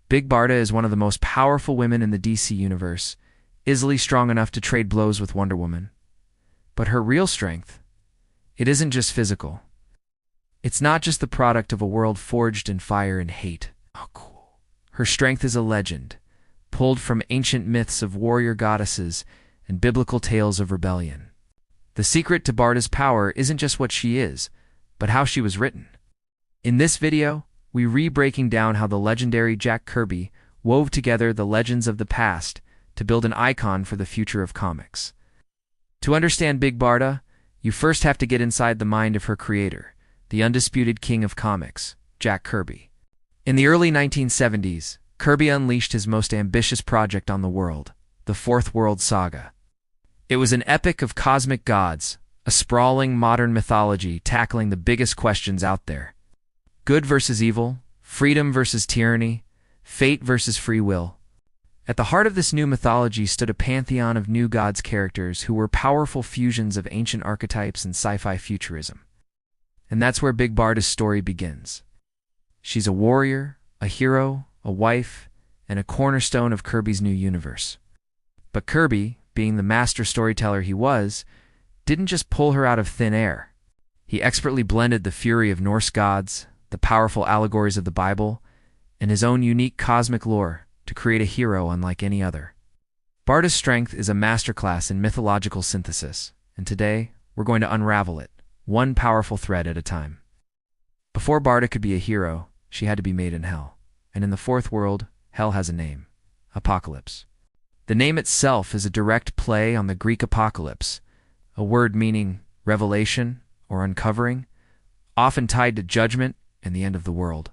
Big Barda is one of the most powerful women in the DC universe, easily strong enough to trade blows with Wonder Woman. But her real strength, it isn't just physical. It's not just the product of a world forged in fire and hate. Oh, cool. Her strength is a legend, pulled from ancient myths of warrior goddesses and biblical tales of rebellion. The secret to Barda's power isn't just what she is, but how she was written. In this video, we re-breaking down how the legendary Jack Kirby wove together the legends of the past to build an icon for the future of comics. To understand Big Barda, you first have to get inside the mind of her creator, the undisputed king of comics, Jack Kirby. In the early 1970s, Kirby unleashed his most ambitious project on the world, the Fourth World Saga. It was an epic of cosmic gods, a sprawling modern mythology tackling the biggest questions out there. Good versus evil, freedom versus tyranny, fate versus free will. At the heart of this new mythology stood a pantheon of new gods' characters who were powerful fusions of ancient archetypes and sci-fi futurism. And that's where Big Barda's story begins. She's a warrior, a hero, a wife, and a cornerstone of Kirby's new universe. But Kirby, being the master storyteller he was, didn't just pull her out of thin air. He expertly blended the fury of Norse gods, the powerful allegories of the Bible, and his own unique cosmic lore to create a hero unlike any other. Barda's strength is a masterclass in mythological synthesis, and today we're going to unravel it, one powerful thread at a time. Before Barda could be a hero, she had to be made in hell. And in the fourth world, hell has a name: Apocalypse. The name itself is a direct play on the Greek apocalypse, a word meaning revelation or uncovering, often tied to judgment and the end of the world.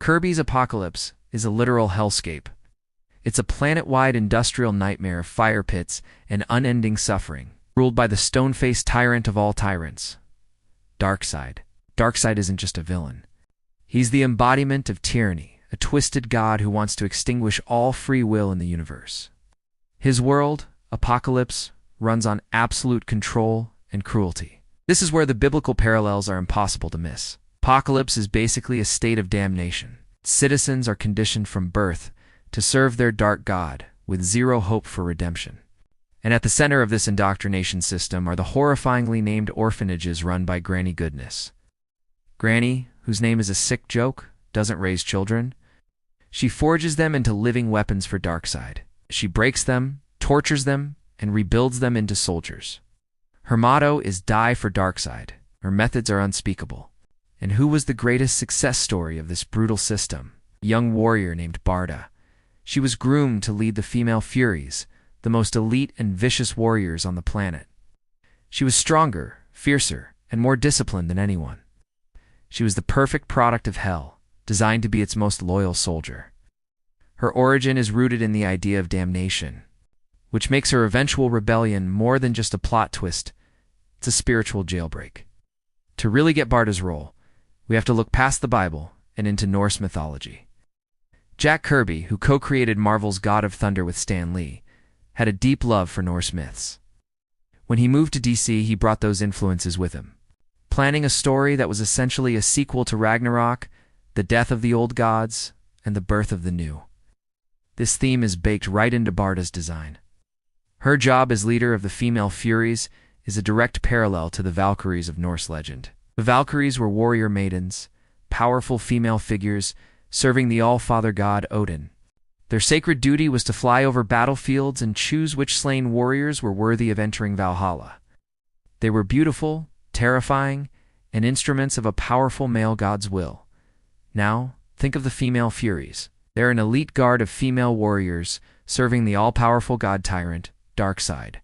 Kirby's Apocalypse is a literal hellscape. It's a planet-wide industrial nightmare of fire pits and unending suffering, ruled by the stone-faced tyrant of all tyrants, Darkseid. Darkseid isn't just a villain. He's the embodiment of tyranny, a twisted god who wants to extinguish all free will in the universe. His world, Apocalypse, runs on absolute control and cruelty. This is where the biblical parallels are impossible to miss. Apocalypse is basically a state of damnation. Citizens are conditioned from birth to serve their dark god, with zero hope for redemption. And at the center of this indoctrination system are the horrifyingly named orphanages run by Granny Goodness. Granny, whose name is a sick joke, doesn't raise children. She forges them into living weapons for Darkseid. She breaks them, tortures them, and rebuilds them into soldiers. Her motto is "Die for Darkseid." Her methods are unspeakable. And who was the greatest success story of this brutal system? A young warrior named Barda. She was groomed to lead the female Furies, the most elite and vicious warriors on the planet. She was stronger, fiercer, and more disciplined than anyone. She was the perfect product of hell, designed to be its most loyal soldier. Her origin is rooted in the idea of damnation, which makes her eventual rebellion more than just a plot twist. It's a spiritual jailbreak. To really get Barda's role, we have to look past the Bible and into Norse mythology. Jack Kirby, who co-created Marvel's God of Thunder with Stan Lee, had a deep love for Norse myths. When he moved to DC, he brought those influences with him, planning a story that was essentially a sequel to Ragnarok, the death of the old gods, and the birth of the new. This theme is baked right into Barda's design. Her job as leader of the female Furies is a direct parallel to the Valkyries of Norse legend. The Valkyries were warrior maidens, powerful female figures serving the all-father god Odin. Their sacred duty was to fly over battlefields and choose which slain warriors were worthy of entering Valhalla. They were beautiful, terrifying, and instruments of a powerful male god's will. Now, think of the female Furies. They're an elite guard of female warriors serving the all-powerful god-tyrant, Darkseid.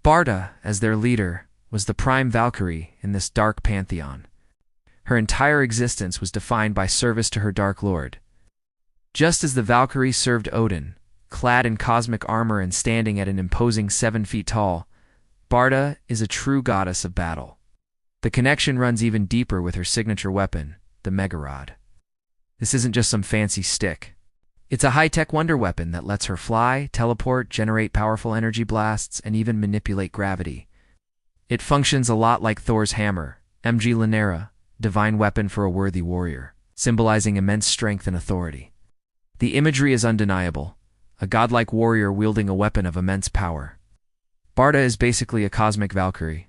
Barda, as their leader, was the prime Valkyrie in this dark pantheon. Her entire existence was defined by service to her Dark Lord. Just as the Valkyrie served Odin, clad in cosmic armor and standing at an imposing 7 feet tall, Barda is a true goddess of battle. The connection runs even deeper with her signature weapon, the Mega Rod. This isn't just some fancy stick. It's a high-tech wonder weapon that lets her fly, teleport, generate powerful energy blasts, and even manipulate gravity. It functions a lot like Thor's hammer, MG Lunera, divine weapon for a worthy warrior, symbolizing immense strength and authority. The imagery is undeniable, a godlike warrior wielding a weapon of immense power. Barda is basically a cosmic Valkyrie,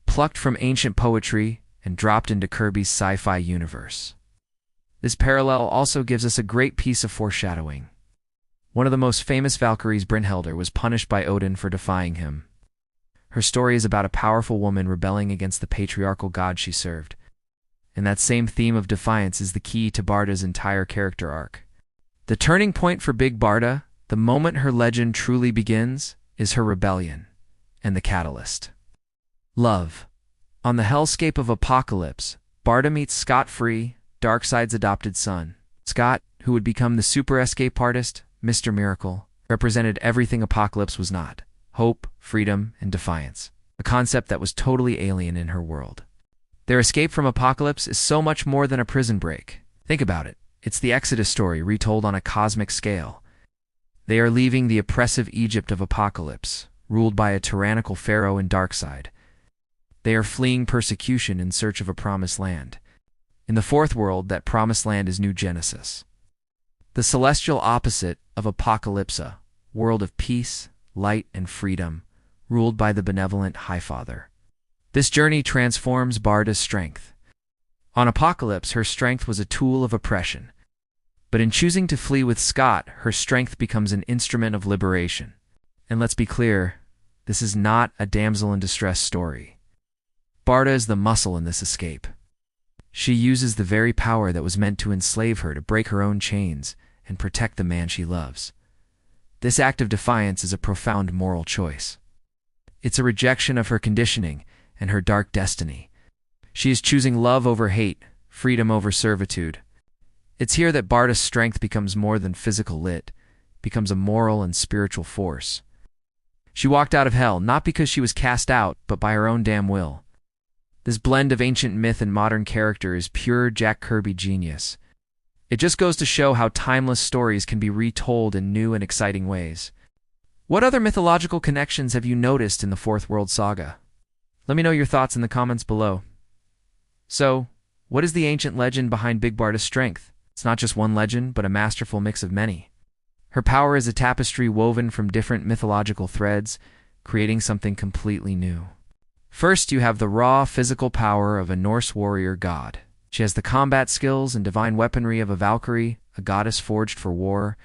plucked from ancient poetry and dropped into Kirby's sci-fi universe. This parallel also gives us a great piece of foreshadowing. One of the most famous Valkyries, Brynhildr, was punished by Odin for defying him. Her story is about a powerful woman rebelling against the patriarchal god she served. And that same theme of defiance is the key to Barda's entire character arc. The turning point for Big Barda, the moment her legend truly begins, is her rebellion, and the catalyst. Love. On the hellscape of Apocalypse, Barda meets Scott Free, Darkseid's adopted son. Scott, who would become the super escape artist, Mr. Miracle, represented everything Apocalypse was not: hope, freedom, and defiance, a concept that was totally alien in her world. Their escape from Apocalypse is so much more than a prison break. Think about it. It's the Exodus story retold on a cosmic scale. They are leaving the oppressive Egypt of Apocalypse, ruled by a tyrannical pharaoh and Darkseid. They are fleeing persecution in search of a promised land. In the fourth world, that promised land is New Genesis, the celestial opposite of Apocalypsa, world of peace, light, and freedom, ruled by the benevolent Highfather. This journey transforms Barda's strength. On Apocalypse, her strength was a tool of oppression. But in choosing to flee with Scott, her strength becomes an instrument of liberation. And let's be clear, this is not a damsel in distress story. Barda is the muscle in this escape. She uses the very power that was meant to enslave her to break her own chains and protect the man she loves. This act of defiance is a profound moral choice. It's a rejection of her conditioning and her dark destiny. She is choosing love over hate, freedom over servitude. It's here that Barda's strength becomes more than physical lit, becomes a moral and spiritual force. She walked out of hell not because she was cast out, but by her own damn will. This blend of ancient myth and modern character is pure Jack Kirby genius. It just goes to show how timeless stories can be retold in new and exciting ways. What other mythological connections have you noticed in the Fourth World Saga? Let me know your thoughts in the comments below. So, what is the ancient legend behind Big Barda's strength? It's not just one legend, but a masterful mix of many. Her power is a tapestry woven from different mythological threads, creating something completely new. First, you have the raw physical power of a Norse warrior god. She has the combat skills and divine weaponry of a Valkyrie, a goddess forged for war.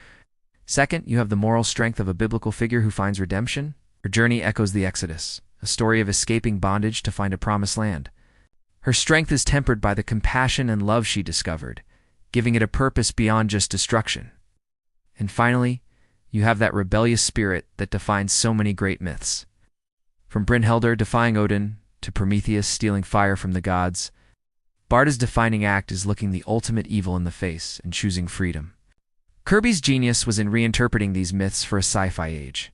Second, you have the moral strength of a biblical figure who finds redemption. Her journey echoes the Exodus, a story of escaping bondage to find a promised land. Her strength is tempered by the compassion and love she discovered, giving it a purpose beyond just destruction. And finally, you have that rebellious spirit that defines so many great myths. From Brynhildr defying Odin to Prometheus stealing fire from the gods, Barda's defining act is looking the ultimate evil in the face and choosing freedom. Kirby's genius was in reinterpreting these myths for a sci-fi age.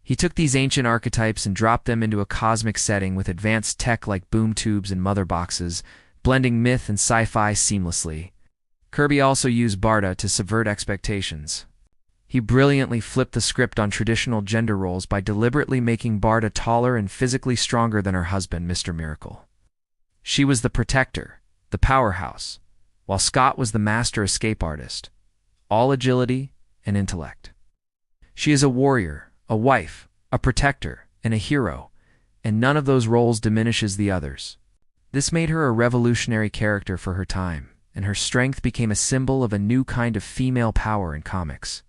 He took these ancient archetypes and dropped them into a cosmic setting with advanced tech like boom tubes and mother boxes, blending myth and sci-fi seamlessly. Kirby also used Barda to subvert expectations. He brilliantly flipped the script on traditional gender roles by deliberately making Barda taller and physically stronger than her husband, Mr. Miracle. She was the protector, the powerhouse, while Scott was the master escape artist, all agility and intellect. She is a warrior, a wife, a protector, and a hero, and none of those roles diminishes the others. This made her a revolutionary character for her time, and her strength became a symbol of a new kind of female power in comics.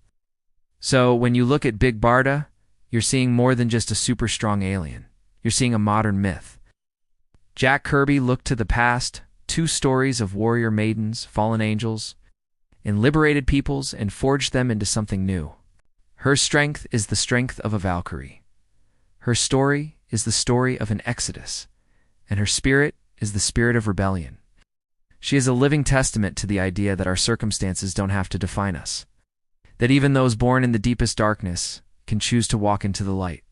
So, when you look at Big Barda, you're seeing more than just a super strong alien. You're seeing a modern myth. Jack Kirby looked to the past, two stories of warrior maidens, fallen angels, and liberated peoples and forged them into something new. Her strength is the strength of a Valkyrie. Her story is the story of an Exodus, and her spirit is the spirit of rebellion. She is a living testament to the idea that our circumstances don't have to define us, that even those born in the deepest darkness can choose to walk into the light.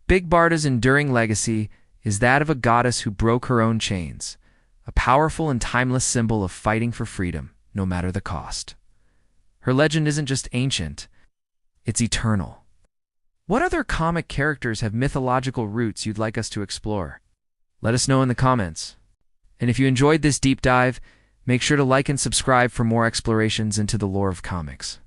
Big Barda's enduring legacy is that of a goddess who broke her own chains, a powerful and timeless symbol of fighting for freedom, no matter the cost. Her legend isn't just ancient, it's eternal. What other comic characters have mythological roots you'd like us to explore? Let us know in the comments. And if you enjoyed this deep dive, make sure to like and subscribe for more explorations into the lore of comics.